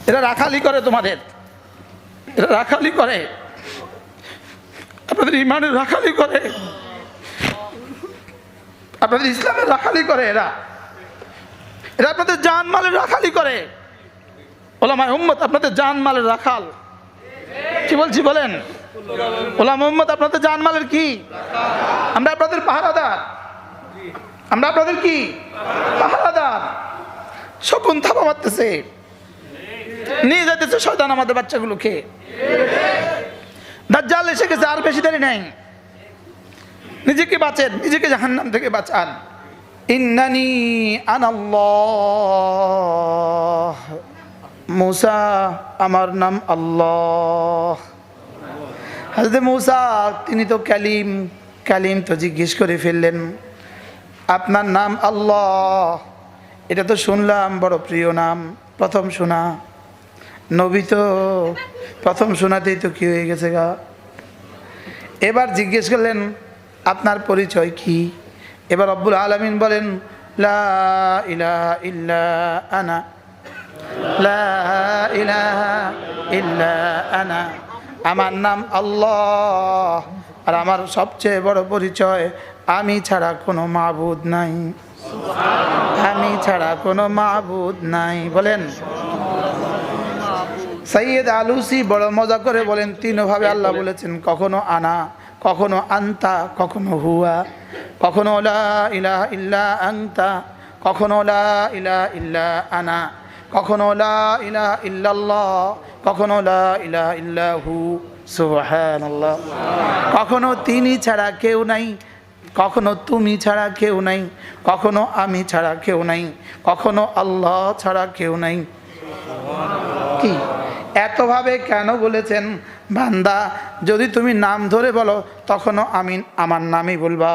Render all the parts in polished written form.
এরা রাখালি করে, তোমাদের এরা রাখালি করে, আপনাদের ইমানের রাখালি করে, আপনাদের ইসলামের রাখালি করে। এরা এরা আপনাদের জানমালের রাখালি করে। ওলামায়ে উম্মত আপনাদের জানমালের রাখাল। কি বলছি বলেন? ওলামায়ে উম্মত আপনাদের জানমালের কি? আমরা আপনাদের পাহারাদার। আমরা আপনাদের কি? পাহারাদার। শকুন থাপা মারতেছে, নিয়ে যেতেছে শয়তান আমাদের বাচ্চাগুলোকে। দাজ্জাল এসে গেছে, আর বেশি দেরি নাই। নিজেকে বাঁচেন, নিজেকে জাহান্নাম থেকে বাঁচান। ইন্নানি আনাল্লাহ, মূসা আমার নাম আল্লাহ। হযরত মূসা তিনি তো কালিম, কালিম তো জিজ্ঞেস করে ফেললেন আপনার নাম আল্লাহ, এটা তো শুনলাম বড় প্রিয় নাম, প্রথম শোনা। নবী তো প্রথম শোনাতেই তো কি হয়ে গেছে গা। এবার জিজ্ঞেস করলেন আপনার পরিচয় কি? এবার রব্বুল আলামিন বলেন লা ইলাহা ইল্লা আনা, লা ইলাহা ইল্লা আনা, আমার নাম আল্লাহ, আর আমার সবচেয়ে বড় পরিচয় আমি ছাড়া কোনো মাবুদ নাই, আমি ছাড়া কোনো মাবুদ নাই। বলেন সৈয়দ আলুসি বড় মজা করে বলেন তিনভাবে আল্লাহ বলেছেন, কখনো আনা, কখনো আন্তা, কখনো হুয়া, কখনো লা ইলাহা ইল্লা আনতা, কখনো লা ইলাহা ইল্লা আনা, কখনো লা ইলাহা ইল্লাল্লাহ, কখনো লা ইলাহা ইল্লাহু। সুবহানাল্লাহ। কখনো তিনি ছাড়া কেউ নাই, কখনো তুমি ছাড়া কেউ নাই, কখনো আমি ছাড়া কেউ নাই, কখনো আল্লাহ ছাড়া কেউ নাই। কি এতভাবে কেন বলেছেন? বান্দা যদি তুমি নাম ধরে বলো তখনও আমি আমার নামই বলবা,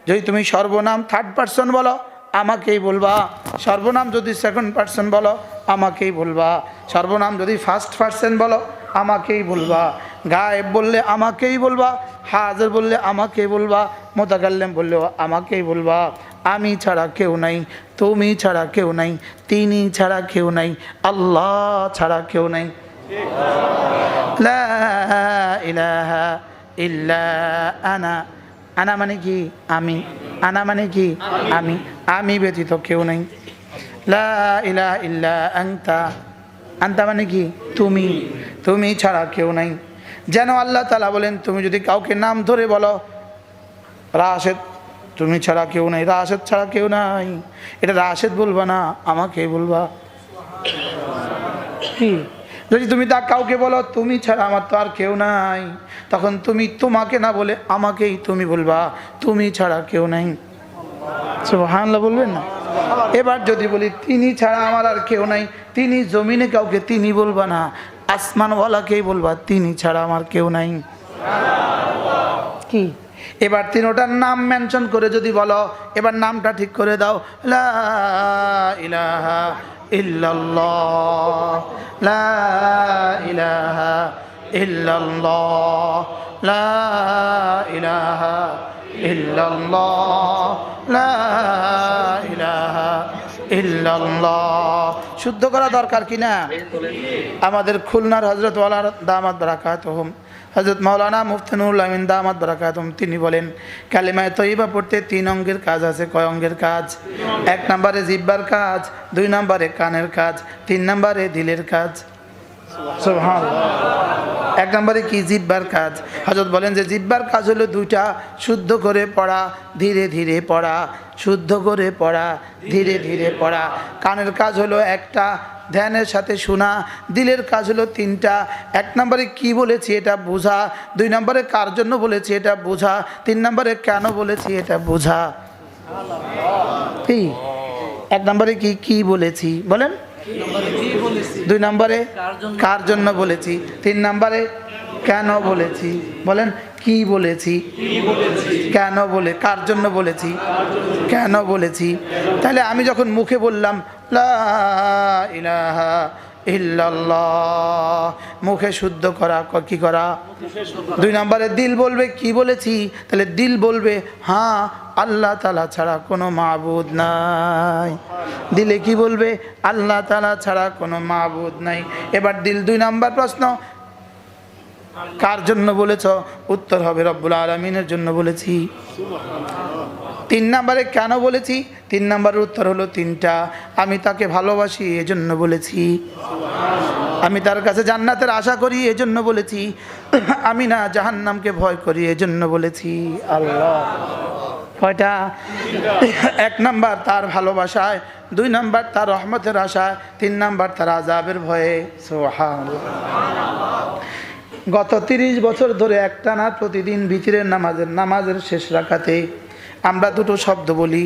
যদি তুমি সর্বনাম থার্ড পারসন বলো আমাকেই বলবা, সর্বনাম যদি সেকেন্ড পারসন বলো আমাকেই বলবা, সর্বনাম যদি ফার্স্ট পারসন বলো আমাকেই বলবা, গায়েব বললে আমাকেই বলবা, হাজির বললে আমাকেই বলবা, মুতাকাল্লিম বললেও আমাকেই বলবা। আমি ছাড়া কেউ নাই, তুমি ছাড়া কেউ নাই, তিনি ছাড়া কেউ নাই, আল্লাহ ছাড়া কেউ নাই। লা ইলাহা ইল্লা আনা, আনা মানে কি? আমি। আনা মানে কি? আমি। আমি ব্যতীত কেউ নাই। লা ইলাহা ইল্লা আনতা, আনতা মানে কি? তুমি। তুমি ছাড়া কেউ নাই। যেন আল্লাহ তাআলা বলেন তুমি যদি কাউকে নাম ধরে বলো রাশেদ, তুমি ছাড়া কেউ নাই, রাশেদ ছাড়া কেউ নাই, এটা রাশেদ বলবা না, আমাকেই বলবা। কি যদি তুমি তা কাউকে বলো তুমি ছাড়া আমার তো আর কেউ নাই, তখন তুমি তোমাকে না বলে আমাকেই তুমি বলবা, তুমি ছাড়া কেউ নাই। সুবহানাল্লাহ বলবেন না? এবার যদি বলি তিনি ছাড়া আমার আর কেউ নাই, তিনি জমিনে কাউকে তিনি বলবা না, আসমানওয়ালাকেই বলবা তিনি ছাড়া আমার কেউ নাই। কি এবার তিনটার নাম মেনশন করে যদি বলো, এবার নামটা ঠিক করে দাও, লা ইলাহা ইল্লাল্লাহ, লা ইলাহা ইল্লাল্লাহ, লা ইলাহা ইল্লাল্লাহ, লা ইলাহা ইল্লাল্লাহ। শুদ্ধ করা দরকার কিনা? আমাদের খুলনার হযরত ওয়ালার দামাত বারাকাতুহুম হযরত মাওলানা মুফতি নুরুল আমিন দামাত বারাকাতুহুম তিনি বলেন কালিমায়ে তয়্যিবা পড়তে 3 অঙ্গের কাজ আছে। কয় অঙ্গের কাজ? 1 নম্বরে জিহ্বার কাজ, 2 নম্বরে কানের কাজ, 3 নম্বরে দিলের কাজ। সুবহানাল্লাহ। 1 নম্বরে কি? জিহ্বার কাজ। হযরত বলেন যে জিহ্বার কাজ হলো 2টা, শুদ্ধ করে পড়া, ধীরে ধীরে পড়া, শুদ্ধ করে পড়া, ধীরে ধীরে পড়া। কানের কাজ হলো 1টা, ধ্যানের সাথে শোনা। দিলের কাজ হলো 3টা। 1 নম্বরে কি বলেছি এটা বোঝা, 2 নম্বরে কার জন্য বলেছি এটা বোঝা, 3 নম্বরে কেন বলেছি এটা বোঝা। কি 1 নম্বরে কি কি বলেছি বলেন, 2 নম্বরে কার জন্য বলেছি, 3 নম্বরে কেন বলেছি বলেন, কি বলেছি, কেন বলে, কার জন্য বলেছি, কেন বলেছি। তাহলে আমি যখন মুখে বললাম লা ইলাহা ইল্লাল্লাহ, মুখে শুদ্ধ করা, কি করা? 2 নম্বরে দিল বলবে কি বলেছি, তাহলে দিল বলবে হ্যাঁ আল্লাহ তাআলা ছাড়া কোনো মাবুদ নাই। দিলে কি বলবে? আল্লাহ তাআলা ছাড়া কোনো মাবুদ নাই। এবার দিল 2 নাম্বার প্রশ্ন, কার জন্য বলেছ? উত্তর হবে রব্বুল আলামিনের জন্য বলেছি। 3 নম্বরে কেন বলেছি? 3 নম্বরের উত্তর হলো 3টা। আমি তাকে ভালোবাসি এজন্য বলেছি, আমি তার কাছে জান্নাতের আশা করি এজন্য বলেছি, আমি না জাহান্নামকে ভয় করি এজন্য বলেছি। আল্লাহ, কয়টা? 1 নাম্বার তার ভালোবাসায়, 2 নাম্বার তার রহমতের আশায়, 3 নাম্বার তার আযাবের ভয়ে। সুবহানাল্লাহ। গত 30 বছর ধরে একটানা প্রতিদিন ভিতরের নামাজের শেষ রাকাতে আমরা 2টো শব্দ বলি,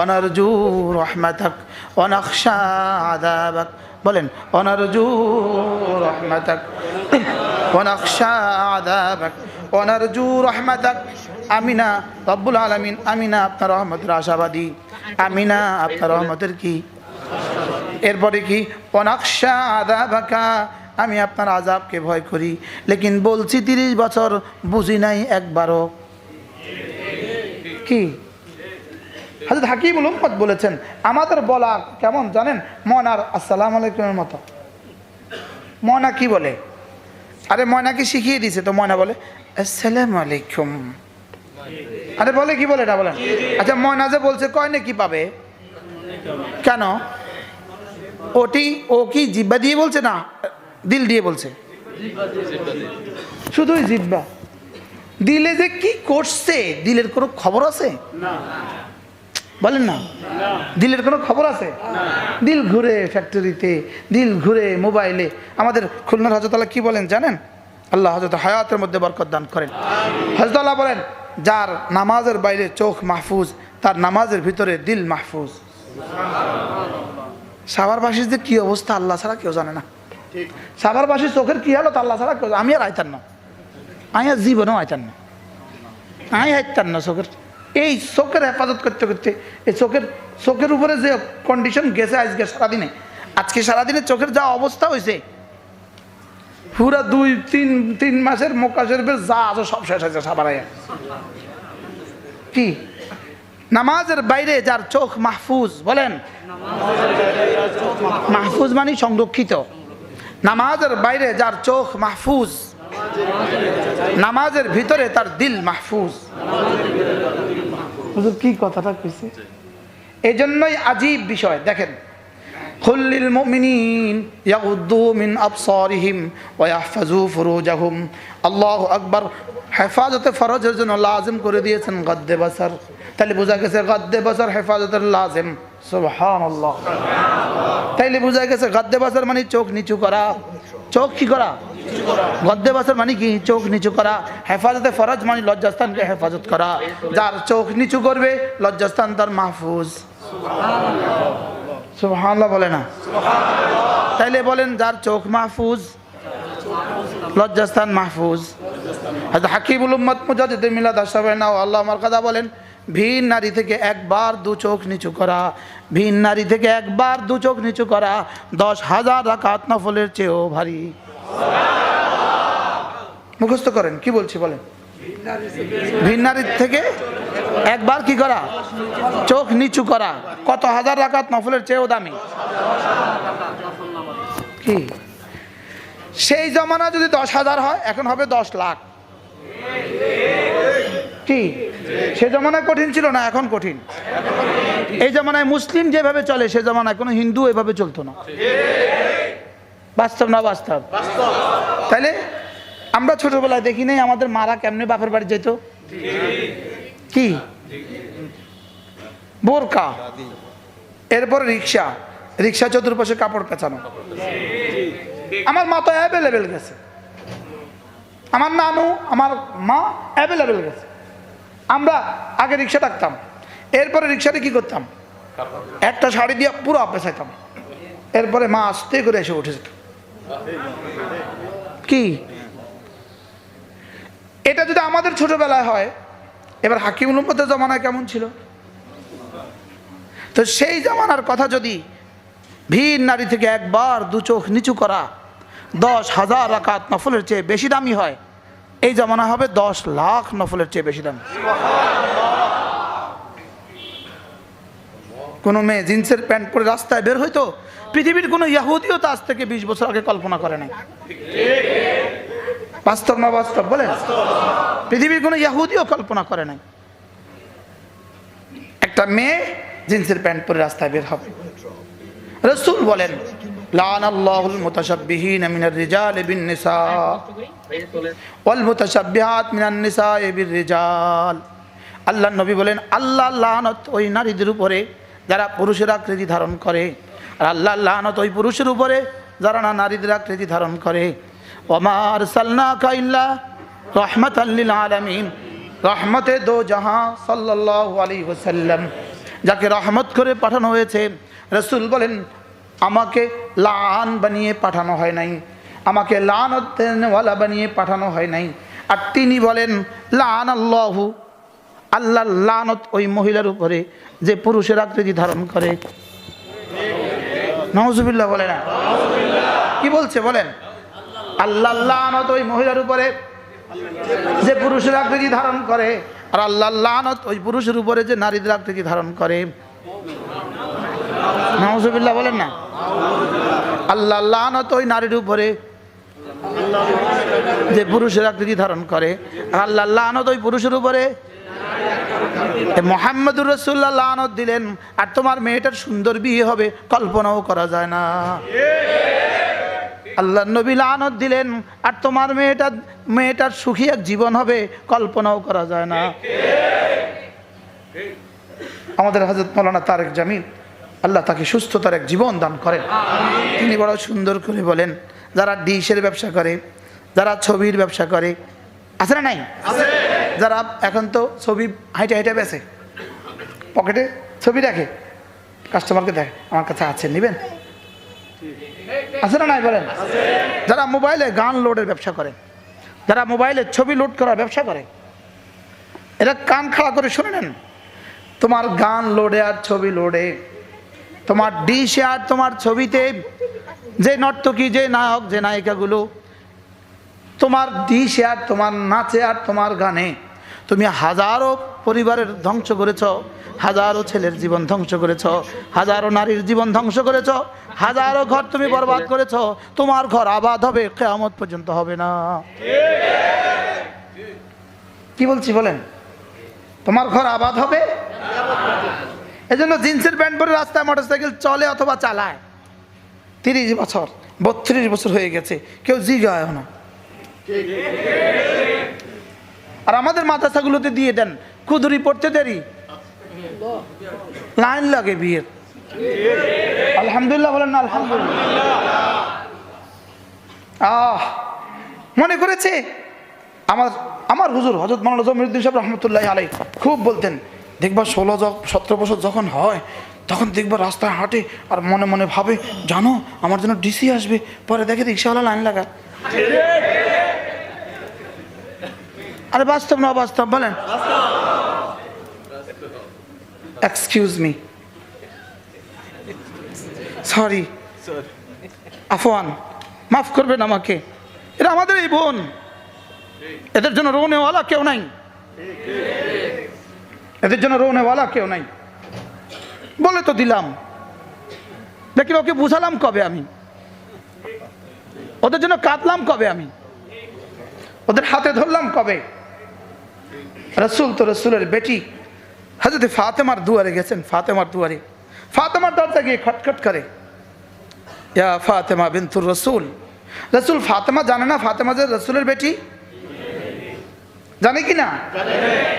অনারজু রহমাতাক অনাখশা আযাবাক। বলেন, অনারজু রহমাতাক অনাখশা আযাবাক। অনারজু রহমাতাক, আমি না রব্বুল আলামিন, আমি না আপনার রহমতের আশাবাদী, আমি না আপনার রহমতের কি। এরপরে কি? অনাখশা আযাবাকা, আমি আপনার আযাবকে ভয় করি। লেকিন বলছি 30 বছর, বুঝি নাই একবারও। কি হযরত হাকিমুল উম্মত বলেছেন, আমাদের বলা কেমন জানেন? ময়নার আসসালামু আলাইকুমের মতো। ময়না কি বলে? আরে ময়নাকে শিখিয়ে দিছে তো, ময়না বলে আসসালামু আলাইকুম। আরে বলে কি বলে এটা বলেন? আচ্ছা, ময়না যে বলছে কয় না কি পাবে? কেন? ও কি জিহ্বা দিয়ে বলছে না দিল দিয়ে বলছে? শুধুই জিহ্বা। দিলে যে কি করছে দিলের কোনো খবর আছে? বলেন না, দিলের কোনো খবর আছে? দিল ঘুরে ফ্যাক্টরিতে, দিল ঘুরে মোবাইলে। আমাদের খুলনার হযরত আল্লাহ কি বলেন জানেন? আল্লাহ হযরত হায়াতের মধ্যে বরকত দান করেন। হযরত আল্লাহ বলেন, যার নামাজের বাইরে চোখ মাহফুজ, তার নামাজের ভিতরে দিল মাহফুজ। সাভারবাসীর যে কি অবস্থা আল্লাহ ছাড়া কেউ জানে না। সাভারবাসীর চোখের কি হালত আল্লাহ ছাড়া কেউ, আমি আর আইতাম না, আমি আর জীবনেও আইতাম না, আমি আইতাম না চোখের। এই চোখের হেফাজত করতে করতে এই চোখের উপরে যে কন্ডিশন গেছে আজকে সারাদিনে, আজকে সারাদিনে চোখের যা অবস্থা হয়েছে, পুরা 2-3 মাসের মক্কা শরীফের যা আছে সব শেষ হয়েছে সাভারায়। কি? নামাজের বাইরে যার চোখ মাহফুজ, বলেন মাহফুজ মানে সংরক্ষিত। নামাজের বাইরে যার চোখ মাহফুজ, নামাজের ভিতরে তার দিল মাহফুজ। কি কথাটা কইছে? এই জন্যই আজীব বিষয়। দেখেন, কুল্লিল মুমিনিন ইয়াগুদ্দু মিন আবসারিহিম ওয়া ইয়াহফাজু ফুরুজাহুম। আল্লাহু আকবার। হেফাজতে ফরজের জন্য লাজিম করে দিয়েছেন গদ্দে বসর। তাহলে বোঝা গেছে গদ্দে বসর হেফাজতের লাজিম। সুবহানাল্লাহ। তাইলে বোঝা গেছে গদ্দে বসর মানে চোখ নিচু করা। চোখ কি করা? গদ্দে বসর মানে কি? চোখ নিচু করা। হেফাজতে ফরজ মানে লজ্জাস্থানকে হেফাজত করা। যার চোখ নিচু করবে লজ্জাস্থান তার মাহফুজ। সুবহানাল্লাহ বলে না? তাইলে বলেন, যার চোখ মাহফুজ লজ্জাস্থান মাহফুজ। হাকিমুল উম্মত মুজাদ্দিদ মিলাদ আশরাফিনা আল্লাহ মারকাদা বলেন, ভিন নারী থেকে একবার 2 চোখ নিচু করা, ভিন নারী থেকে একবার 2 চোখ নিচু করা 10,000 রাকাত নফলের চেয়েও ভারী। মুখস্থ করেন, কি বলছি বলেন? ভিন নারী থেকে একবার কি করা? চোখ নিচু করা কত হাজার রাকাত নফলের চেয়েও দামি। কি? সেই জমানা যদি 10,000 হয়, এখন হবে 10 লাখ। কি? সে জমানায় কঠিন ছিল না, এখন কঠিন। এই জমানায় মুসলিম যেভাবে চলে, সে জমানায় কোনো হিন্দু এভাবে চলতো না। বাস্তব না বাস্তব? তাইলে আমরা ছোটবেলায় দেখি নাই আমাদের মারা কেমনে বাপের বাড়ি যেত? কি? বোরকা, এরপর রিক্সা, রিক্সা চতুর্পাশে কাপড় পেঁচানো। আমার মা তো অ্যাভেলেবেল গেছে, আমার নানু, আমার মা অ্যাভেলেবেল গেছে। আমরা আগে রিক্সা ডাকতাম, এরপরে রিক্সাতে কি করতাম? একটা শাড়ি দিয়ে পুরো পেঁচাইতাম, এরপরে মা আস্তে করে এসে উঠে যেত। কি? এটা যদি আমাদের ছোটবেলায় হয়, এবার হাকিমুল উম্মতের জামানায় কেমন ছিল? তো সেই জামানার কথা যদি ভিন নারী থেকে একবার 2 চোখ নিচু করা 10,000 রাকাত নফলের চেয়ে বেশি দামি হয়, এই জামানা হবে 10 লাখ নফলের চেয়ে বেশি দামি। কোনো মেয়ে জিন্সের প্যান্ট পরে রাস্তায় বের হইতো, পৃথিবীর কোনো ইহুদিও তো আজ থেকে 20 বছর আগে কল্পনা করে নাই। বাস্তব না বাস্তব বলেন? পৃথিবীর কোনো ইহুদিও কল্পনা করে নাই একটা মেয়ে জিন্সের প্যান্ট পরে রাস্তায় বের হবে। রাসূল বলেন, লানাল্লাহুল মুতাশাব্বিহিনা মিনার রিজালি বিন নিসা ওয়াল মুতাশাব্বিহাত মিনান নিসাই বির রিজাল। আল্লাহর নবী বলেন, আল্লাহ লানত ওই নারীদের উপরে যারা পুরুষের আকৃতি ধারণ করে, আর আল্লাহ লানত ওই পুরুষের উপরে যারা না নারীদের আকৃতি ধারণ করে। ওমা আরসালনাকা ইল্লা রাহমাতাল লিল আলামিন, রহমতে দো জাহাঁ সাল্লাল্লাহু আলাইহি ওয়াসাল্লাম, যাকে রহমত করে পাঠানো হয়েছে। রাসূল বলেন, আমাকে লান বানিয়ে পাঠানো হয় নাই, আমাকে লানত দেনেওয়ালা বানিয়ে পাঠানো হয় নাই। আর তিনি বলেন, লান আল্লাহু, আল্লাহ লানত ওই মহিলার উপরে যে পুরুষের আকৃতি ধারণ করে। নাউজুবিল্লাহ বলে না? কি বলছে বলেন? আল্লাহ লানত ওই মহিলার উপরে যে পুরুষের আকৃতি ধারণ করে, আর আল্লাহ লানত ওই পুরুষের উপরে যে নারীদের আকৃতি ধারণ করে। নাউজুবিল্লাহ বলেন না? আল্লাহ লানত ওই নারীর উপরে যে পুরুষের আকৃতি ধারণ করে, আর আল্লাহ লানত ওই পুরুষের উপরে। মুহাম্মদুর রাসূলুল্লাহ লানত দিলেন, আর তোমার মেয়েটার সুন্দর বিয়ে হবে কল্পনাও করা যায় না। আল্লাহ নবী লানত দিলেন, আর তোমার মেয়েটার সুখী এক জীবন হবে কল্পনাও করা যায় না। আমাদের হযরত মাওলানা তারেক জামিল, আল্লাহ তাকে সুস্থতার এক জীবন দান করেন। তিনি বড় সুন্দর করে বলেন, যারা ডিশের ব্যবসা করে, যারা ছবির ব্যবসা করে, আছে না নাই? যারা এখন তো ছবি হাইটে হাইটে বেছে, পকেটে ছবি রাখে, কাস্টমারকে দেখে, আমার কাছে আছে, নেবেন? আছে না নাই বলেন? যারা মোবাইলে গান লোডের ব্যবসা করে, যারা মোবাইলে ছবি লোড করার ব্যবসা করে, এরা কান খাড়া করে শুনে নেন। তোমার গান লোডে আর ছবি লোডে, তোমার ডিশে আর তোমার ছবিতে যে নর্তকী, যে নায়ক, যে নায়িকাগুলো, তোমার ডিশে আর তোমার নাচে আর তোমার গানে তুমি হাজারো পরিবারের ধ্বংস করেছ, হাজারো ছেলের জীবন ধ্বংস করেছ, হাজারো নারীর জীবন ধ্বংস করেছ, হাজারো ঘর তুমি বরবাদ করেছ। তোমার ঘর আবাদ হবে, কিয়ামত পর্যন্ত হবে না। কি বলছি বলেন? তোমার ঘর আবাদ হবে। এজন্য জিন্সের প্যান্ট পরে রাস্তায় মোটরসাইকেল চলে অথবা চালায়, 30 বছর 32 বছর হয়ে গেছে, কেউ জিগায় না। আর আমাদের মাদ্রাসাগুলোতে দিয়ে দেন, কুদুরি পড়তে দেরি, লাইন লাগে বিয়ের। আলহামদুলিল্লাহ বলেন না? আলহামদুলিল্লাহ। মনে করেছে আমার হুজুর হযরত মাওলানা জমিরুদ্দিন সাহেব রহমতুল্লাহ আলাইহি খুব বলতেন, দেখবা 16-17 বছর যখন হয় তখন দেখবা রাস্তায় হাঁটে আর মনে মনে ভাবে, জানো আমার জন্য ডিসি আসবে, পরে দেখে রিক্সাওয়ালা লাইন লাগা। আরে বাস্তব না বাস্তব বলেন? এক্সকিউজ মি, সরি, আফওয়ান, মাফ করবেন আমাকে, এরা আমাদের এই বোন, এদের জন্য রোনেওয়ালা কেউ নাই, এদের জন্য রোনেওয়ালা কেউ নাই। বলে তো দিলাম, দেখি ওকে বুঝালাম কবে আমি? ওদের জন্য কাঁদলাম কবে আমি? ওদের হাতে ধরলাম কবে? রাসূল তো রাসূলের বেটি হযরত ফাতেমার দুয়ারে গেছেন, ফাতেমার দুয়ারে, ফাতেমার দরজা গিয়ে খটখট করে, ইয়া ফাতেমা বিনতুর রাসূল। রাসূল ফাতেমা জানে না ফাতেমা যে রাসূলের বেটি? জানে কি না?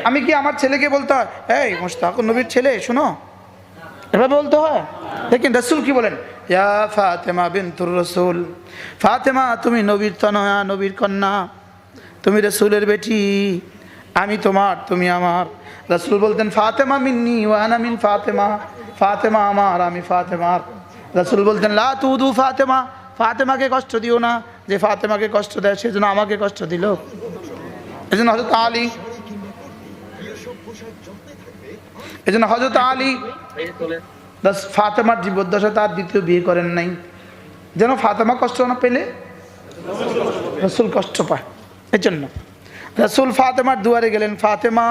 আমি কি আমার ছেলেকে বলতে হয়, এই মুশতাকুর নবীর ছেলে শোনো, এভাবে বলতে হয়? দেখেন রাসূল কি বলেন, ইয়া ফাতেমা বিনতুর রাসূল, ফাতেমা তুমি নবীর তনয়া, নবীর কন্যা, তুমি রাসূলের বেটি, আমি তোমার, তুমি আমার। রাসূল বলতেন, ফাতেমা মিন্নি ওয়া আনা মিন ফাতেমা, ফাতেমা আমার, আমি ফাতেমার। রাসূল বলতেন, লা তুদু ফাতেমা, ফাতেমাকে কষ্ট দিও না, যে ফাতেমাকে কষ্ট দেয় সেজন্য আমাকে কষ্ট দিল। এজন্য হযরত আলী, এজন্য হযরত আলী ফাতেমার জীবদ্দশা তার দ্বিতীয় বিয়ে করেন নাই, যেন ফাতেমা কষ্ট না পেলে রাসূল কষ্ট পায়। এজন্য রাসূল ফাতেমার দুয়ারে গেলেন, ফাতেমা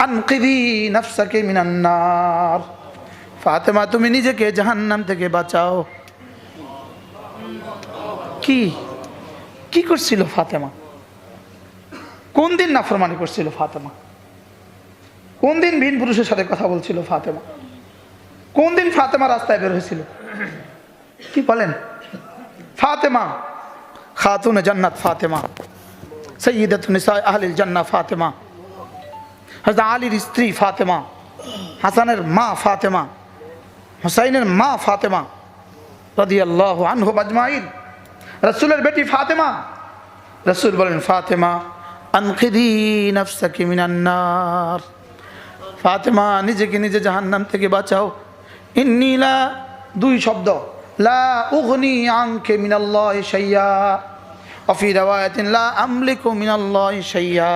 আনকিদি নাফসাকে মিনান নার, ও ফাতেমা তুমি নিজেকে জাহান্নাম থেকে বাঁচাও। কি কি করছিল ফাতেমা? কোন দিন নাফরমানি করছিল ফাতেমা? কোন দিন ভিন পুরুষের সাথে কথা বলছিল ফাতেমা? কোন দিন ফাতেমা রাস্তায় বের হয়েছিল? কি বলেন? ফাতেমা খাতুন জান্নাত, ফাতেমা সৈয়দাতুন নিসা আহলিল জান্নাহ, ফাতেমা হযরত আলীর স্ত্রী, ফাতেমা হাসানের মা, ফাতেমা হুসাইনের মা, ফাতেমা রাদিয়াল্লাহু আনহুম আজমাইন, রাসূলের বেটি ফাতেমা। রাসূল বলেন, ফাতেমা আনকিদি নাফসাকি মিনান নার, ফাতেমা নিজেকে নিজে জাহান্নাম থেকে বাঁচাও। ইন্নী লা, দুই শব্দ, লা উগনি আনকে মিনাল্লাহি শাইয়া, ওয়া ফি riwayatin লা আমলিকু মিনাল্লাহি শাইয়া,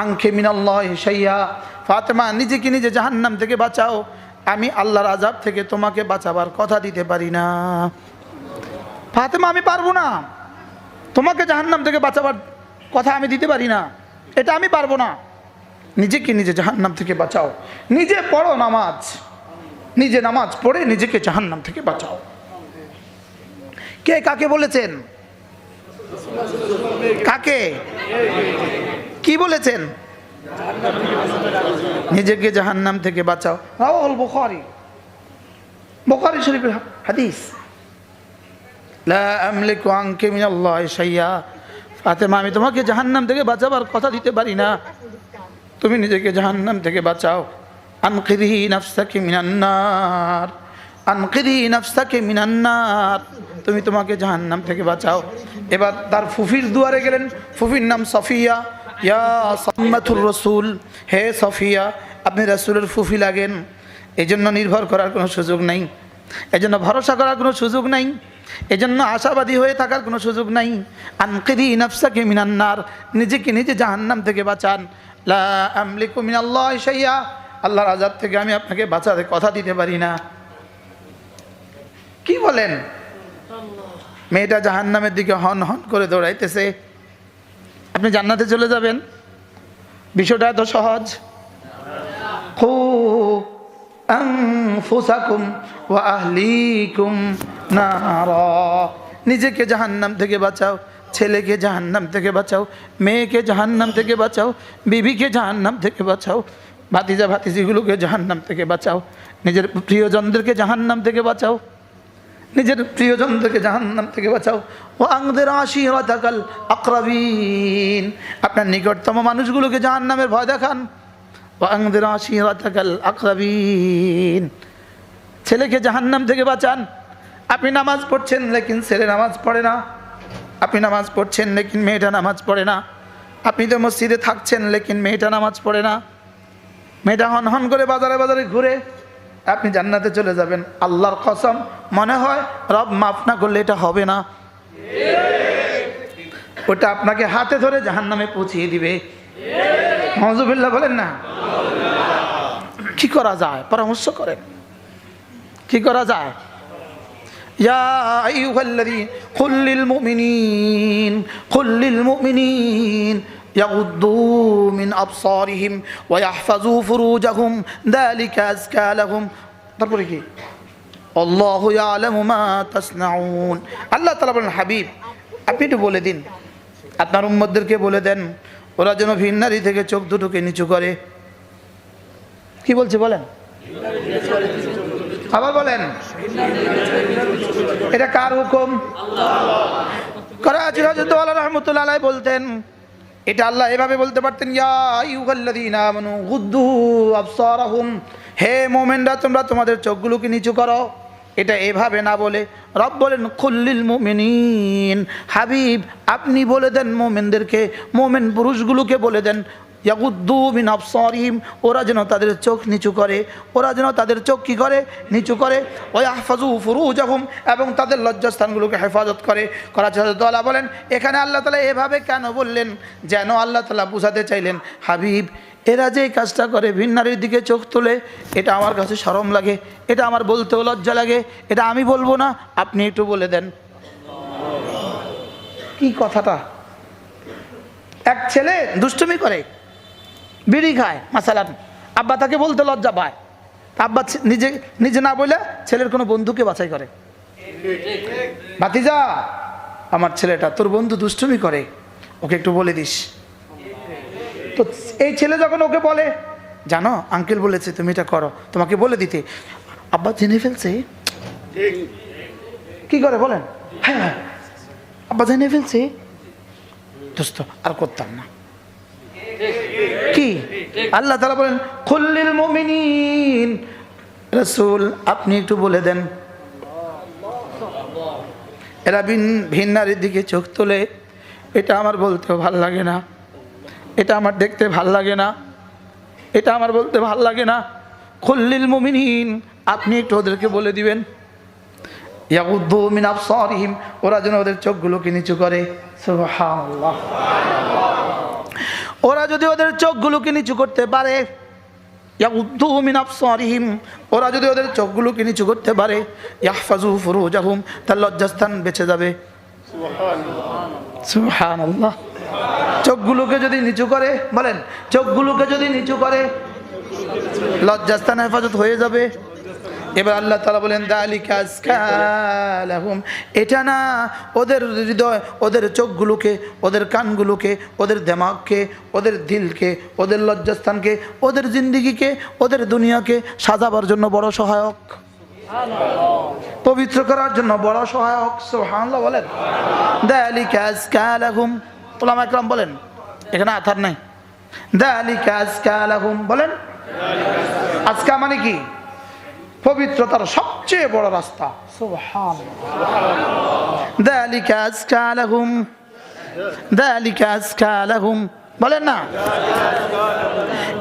আনকে মিনাল্লাহি শাইয়া। ফাতেমা নিজেকে নিজে জাহান্নাম থেকে বাঁচাও, আমি আল্লাহর আযাব থেকে তোমাকে বাঁচাবার কথা দিতে পারি না। ফাতেমা আমি পারবো না, তোমাকে জাহান্নাম থেকে বাঁচাবার কথা আমি দিতে পারি না, এটা আমি পারবো না। নিজেকে নিজে জাহান্নাম থেকে বাঁচাও, নিজে পড়ো নামাজ, নিজে নামাজ পড়ে নিজেকে জাহান্নাম থেকে বাঁচাও। কে কাকে বলেছেন? কাকে কি বলেছেন? নিজেকে জাহান্নাম থেকে বাঁচাও। রাওয়াহুল বুখারী, বুখারী শরীফের হাদিস। লা আমলিকু আনকি মিনাল্লাহি শাইয়া, ফাতেমা আমি তোমাকে জাহান্নাম থেকে বাঁচাবার কথা দিতে পারি না, তুমি নিজেকে জাহান্নাম থেকে বাঁচাও। আনকিদি নাফসাকি মিনান নার, আনকিদি নাফসাকি মিনান নার, তুমি তোমাকে জাহান্নাম থেকে বাঁচাও। এবার তার ফুফির দুয়ারে গেলেন, ফুফির নাম সফিয়া। ইয়া সাম্মাতুর রাসূল, হে সফিয়া আপনি রাসূলের ফুফি লাগেন, এজন্য নির্ভর করার কোনো সুযোগ নাই, এজন্য ভরসা করার কোনো সুযোগ নাই, এজন্য আশাবাদী হয়ে থাকার কোনো সুযোগ নাই। আনকিদি নাফসাকি মিনান নার, নিজেকে নিজে জাহান্নাম থেকে বাঁচান। লা আমলিকু মিনাল্লাহি শাইয়া, আল্লাহর আযাব থেকে আমি আপনাকে বাঁচাতে কথা দিতে পারি না। কি বলেন? মেয়েটা জাহান্নামের দিকে হন হন করে দৌড়াইতেছে, আপনি জান্নাতে চলে যাবেন, বিষয়টা এত সহজ। খু আনফুসাকুম ওয়া আহলিকুম নারা, নিজেকে জাহান্নাম থেকে বাঁচাও, ছেলেকে জাহান্নাম থেকে বাঁচাও, মেয়েকে জাহান্নাম থেকে বাঁচাও, বিবিকে জাহান্নাম থেকে বাঁচাও, ভাতিজা ভাতিজিগুলোকে জাহান্নাম থেকে বাঁচাও, নিজের প্রিয়জনদেরকে জাহান্নাম থেকে বাঁচাও, নিজের প্রিয়জনদেরকে জাহান্নাম থেকে বাঁচাও। ও আনদির আশিরাতাকাল আকরাবিন, আপনার নিকটতম মানুষগুলোকে জাহান্নামের ভয় দেখান। ও আনদির আশিরাতাকাল আকরাবিন, ছেলেকে জাহান্নাম থেকে বাঁচান। আপনি নামাজ পড়ছেন লেকিন ছেলে নামাজ পড়ে না, আপনি নামাজ পড়ছেন লেকিন মেয়েটা নামাজ পড়ে না, আপনি তো মসজিদে থাকছেন লেকিন মেয়েটা নামাজ পড়ে না, মেয়েটা হন হন করে বাজারে বাজারে ঘুরে, আপনি জান্নাতে চলে যাবেন। আল্লাহর কসম, মনে হয় রব মাফ না করলে এটা হবে না, ওটা আপনাকে হাতে ধরে জাহান্নামে পৌঁছিয়ে দিবে। নাউযুবিল্লাহ বলেন না? কি করা যায়? পরামর্শ করেন, কি করা যায়? ইয়া আইয়ুহাল্লাযীনা কুল লিল মুমিনিন, কুল লিল মুমিনিন ইয়াগুদ্দু মিন আবসারিহিম ওয়া ইয়াহফাযু ফুরুজাহুম যালিকা আযকা লাহুম। তারপরে কি? আল্লাহু ইয়ালামু মা তাসনাউন। আল্লাহ তাআলা বলেন, হাবিব আপনি একটু বলে দিন, আপনার উম্মতদেরকে বলে দেন, ওরা যেন ভিন নারী থেকে চোখ দুটোকে নিচু করে। কি বলছে বলেন? আবার বলেন, এটা কার হুকুম? করাচির হযরত ওয়ালা রাহমাতুল্লাহ আলাইহি বলতেন, এটা আল্লাহ এভাবে বলতে পারতেন, ইয়া আইয়ুহাল্লাযীনা আমানু গুদ্দু আবসারাহুম, হে মুমিনরা তোমরা তোমাদের চোখগুলোকে নিচু করো। এটা এভাবে না বলে রব বলেন কুল্লিল মুমিনিন, হাবিব আপনি বলে দেন মুমিনদেরকে, মুমিন পুরুষগুলোকে বলে দেন, ইয়াগুদ্দু মিন আবসারিহিম, ওরা যেন তাদের চোখ নিচু করে, ওরা যেন তাদের চোখ কী করে? নিচু করে। ওয়া ইয়াহফাযু ফুরুজাহুম, এবং তাদের লজ্জাস্থানগুলোকে হেফাজত করে। করাচি হযরত ওয়ালা বলেন, এখানে আল্লাহ তাআলা এভাবে কেন বললেন? যেন আল্লাহ তাআলা বুঝাতে চাইলেন, হাবিব এরা যে কাজটা করে, ভিন নারীর দিকে চোখ তোলে, এটা আমার কাছে শরম লাগে, এটা আমার বলতেও লজ্জা লাগে, এটা আমি বলবো না, আপনি একটু বলে দেন। কি কথাটা? এক ছেলে দুষ্টুমি করে, বিড়ি খায় মাসালান, আব্বা তাকে বলতে লজ্জা পায়, আব্বা নিজে নিজে না বলে ছেলের কোনো বন্ধুকে বাছাই করে, ভাতিজা আমার ছেলেটা তোর বন্ধু দুষ্টুমি করে, ওকে একটু বলে দিস। তো এই ছেলে যখন ওকে বলে, জানো আঙ্কেল বলেছে তুমি এটা করো, তোমাকে বলে দিতে, আব্বা জেনে ফেলছে, কি করে বলেন? হ্যাঁ আব্বা জেনে ফেলছে, দোস্ত আর করতাম না। কি আল্লাহ তাআলা বলেন, কুল্লিল মুমিনিন, রাসূল আপনি একটু বলে দেন, এরা ভিন নারীর দিকে চোখ তোলে, এটা আমার বলতেও ভাল লাগে না, এটা আমার দেখতে ভাল লাগে না, এটা আমার বলতে ভাল লাগে না। কুল্লিল মুমিনিন, আপনি একটু ওদেরকে বলে দিবেন, ইয়াগুদ্দু মিন আবসারিহিম, ওরা যেন ওদের চোখগুলোকে নিচু করে। সুবহানাল্লাহ, ওরা যদি ওদের চোখগুলোকে নিচু করতে পারে, ইয়াগুদ্দু মিন আবসারিহিম, ওরা যদি ওদের চোখগুলোকে নিচু করতে পারে, ইয়াহফাজু ফুরুজাহুম, তার লজ্জাস্থান বেঁচে যাবে। সুবহানাল্লাহ, চোখগুলোকে যদি নিচু করে, বলেন চোখগুলোকে যদি নিচু করে লজ্জাস্থান হেফাজত হয়ে যাবে। এবার আল্লাহ তাআলা বলেন, যালিকা আযকা লাহুম, এটা না ওদের হৃদয়, ওদের চোখগুলোকে, ওদের কানগুলোকে, ওদের দিমাগকে, ওদের দিলকে, ওদের লজ্জাস্থানকে, ওদের জিন্দেগিকে, ওদের দুনিয়াকে সাজাবার জন্য বড় সহায়ক, পবিত্র করার জন্য বড় সহায়ক। সুবহানাল্লাহ বলেন, যালিকা আযকা লাহুম। উলামা ইকরাম বলেন, এখানে আথার নাই, যালিকা আযকা লাহুম বলেন, আজকা মানে কি? পবিত্রতার সবচেয়ে বড় রাস্তা। সুবহানাল্লাহ, যালিকা আযকা লাহুম, যালিকা আযকা লাহুম বলেন না।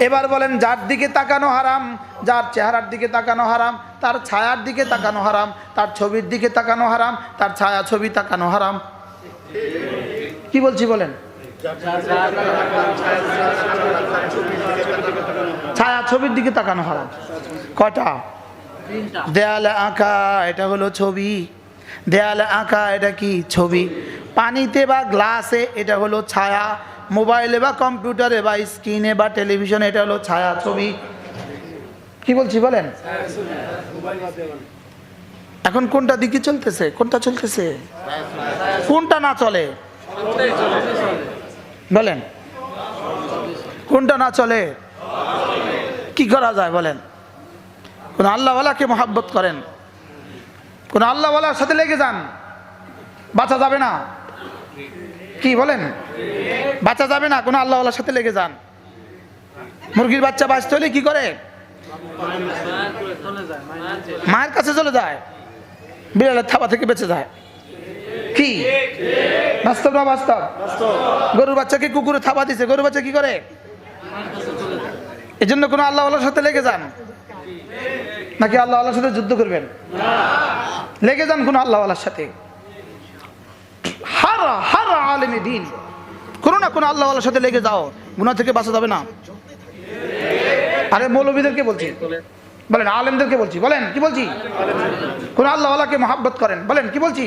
এবার বলেন, যার দিকে তাকানো হারাম, যার চেহারার দিকে তাকানো হারাম, তার ছায়ার দিকে তাকানো হারাম, তার ছবির দিকে তাকানো হারাম, তার ছায়া ছবি তাকানো হারাম। কি বলছি বলেন? ছায়া ছবির দিকে তাকানো হারাম। কয়টা? দেয়ালে আঁকা, এটা হলো ছবি। দেয়ালে আঁকা, এটা কি? ছবি। পানিতে বা গ্লাসে, এটা হলো ছায়া। মোবাইলে বা কম্পিউটারে বা স্ক্রিনে বা টেলিভিশনে, এটা হলো ছায়া ছবি। কি বলছি বলেন? এখন কোনটা দিকে চলতেছে? কোনটা চলতেছে? কোনটা না চলে বলেন? কোনটা না চলে? কি করা যায় বলেন? কোন আল্লাহওয়ালাকে মহাব্বত করেন, কোন আল্লাহওয়ালার সাথে লেগে যান, বাঁচা যাবে না। কি বলেন? বাঁচা যাবে না, কোন আল্লাহওয়ালার সাথে লেগে যান। মুরগির বাচ্চা বাঁচতে হলে কি করে? মায়ের কাছে চলে যায়, বিড়ালের থাবা থেকে বেঁচে যায়। কি বাস্তব না বাস্তব? গরুর বাচ্চাকে কুকুরে থাবা দিছে, গরুর বাচ্চা কি করে? এই জন্য কোন আল্লাহওয়ালার সাথে লেগে যান, নাকি আল্লাহওয়ালার সাথে যুদ্ধ করবেন? লেগে যান কোন আল্লাহওয়ালার সাথে। হারা হারা আলেমে দিন, কোনো না কোনো আল্লাহওয়ালার সাথে লেগে যাও, গুনাহ থেকে বাঁচা যাবে না। আরে মৌলবীদেরকে বলছি, বলেন আলেমদেরকে বলছি, বলেন কি বলছি? কোন আল্লাহওয়ালাকে মহাব্বত করেন, বলেন কি বলছি?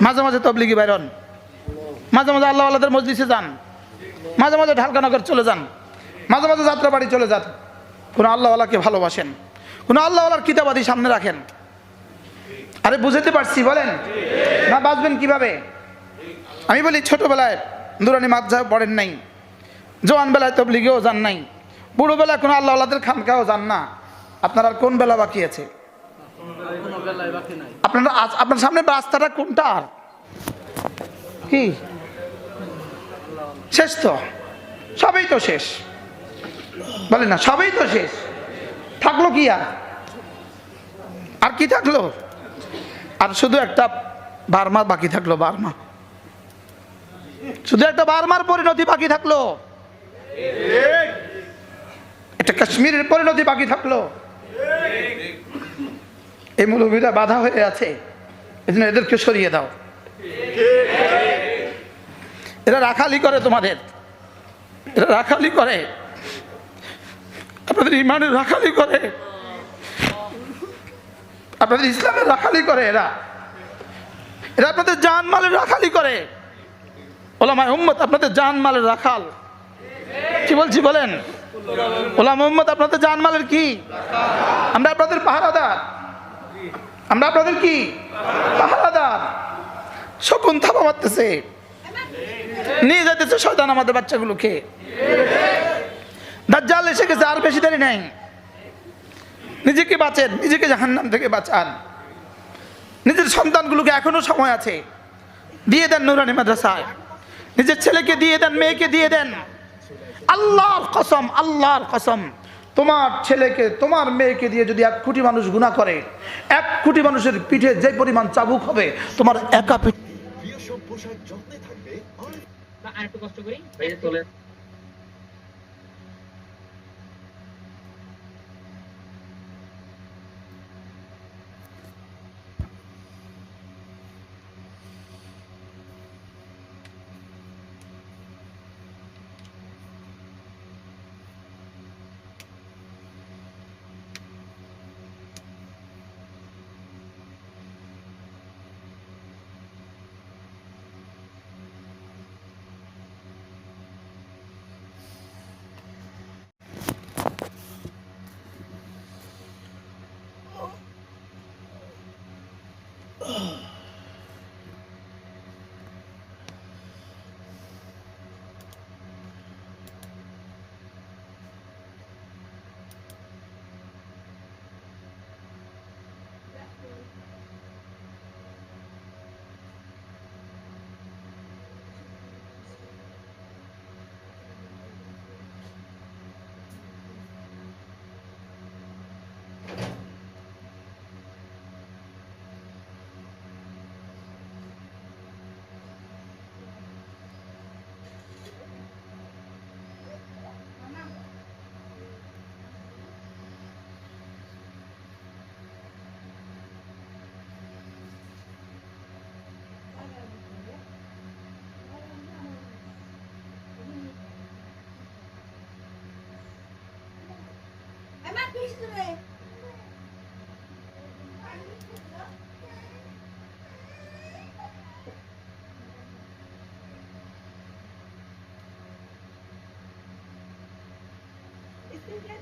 মাঝে মাঝে তবলিগি বাইরন, মাঝে মাঝে আল্লাহওয়ালাদের মজলিসে যান, মাঝে মাঝে ঢালকানগর চলে যান, মাঝে মাঝে যাত্রাবাড়ি চলে যান। কোন আল্লাহওয়ালাকে ভালোবাসেন, কোন আল্লাহওয়ালার কিতাবাদি সামনে রাখেন। আরে বুঝতে পারছি বলেন না? বাঁচবেন কিভাবে? আমি বলি, ছোটবেলায় নুরানি মাদ্রাসা পড়েন নাই, জওয়ান বেলায় তবলিগেও যান নাই, বুড়ো বেলায় কোনো আল্লাহওয়ালাদের খানকাও যান না, আপনার আর কোন বেলা বাকি আছে? আপনারা আপনার সামনে রাস্তাটা কোনটা? আর কি শেষ? তো সবই তো শেষ, বলেন না? সবই তো শেষ, থাকলো কি? আর কি থাকলো? আর শুধু একটা বার্মা বাকি থাকলো, বার্মা, শুধু একটা বার্মার পরিণতি বাকি থাকলো, একটা কাশ্মীরের পরিণতি বাকি থাকলো। এই মৌলবীরা বাধা হয়ে আছে, এজন্য এদেরকে সরিয়ে দাও। এরা রাখালি করে তোমাদের, এরা রাখালি করে, আপনাদের ইমানের রাখালি করে, আপনাদের ইসলামের রাখালি করে, এরা এরা আপনাদের জানমালের রাখালি করে। ওলামায়ে উম্মত আপনাদের জানমালের রাখাল। কি বলছি বলেন? গোলাম মোহাম্মদ আপনাদের জানমালের কি? আমরা আপনাদের পাহারাদার, আমরা আপনাদের কি পাহারাদার। শকুন থাপা মারতেছে, নিয়ে যেতেছে শয়তান আমাদের বাচ্চাগুলোকে। দাজ্জাল এসে গেছে, আর বেশি দেরি নাই। নিজেকে বাঁচেন, নিজেকে জাহান্নাম থেকে বাঁচান। নিজের সন্তানগুলোকে এখনো সময় আছে, দিয়ে দেন নুরানি মাদ্রাসায়। নিজের ছেলেকে দিয়ে দেন, মেয়েকে দিয়ে দেন। আল্লাহর কসম, আল্লাহর কসম, তোমার ছেলেকে তোমার মেয়েকে দিয়ে যদি 1 কোটি মানুষ গুনাহ করে, 1 কোটি মানুষের পিঠে যে পরিমাণ চাবুক হবে, তোমার একা পিঠ। আরেকটু কষ্ট করি বাইরে চলে।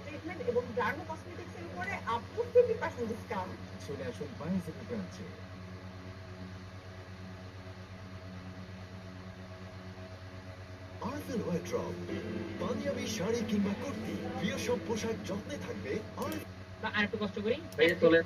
ট্রিটমেন্ট এবং ডার্মা কসমেটিক্সের উপরে আপ টু 50% ডিসকাউন্ট চলে আসুন বাণিজ্যিক ব্রাঞ্চে। আরএফএল ওয়ার্ড্রপ, পাঞ্জাবি শাড়ি কিংবা কুর্তি, প্রিয় সব পোশাক যত্নে থাকবে। আরেকটু কষ্ট করি বাইরে চলে।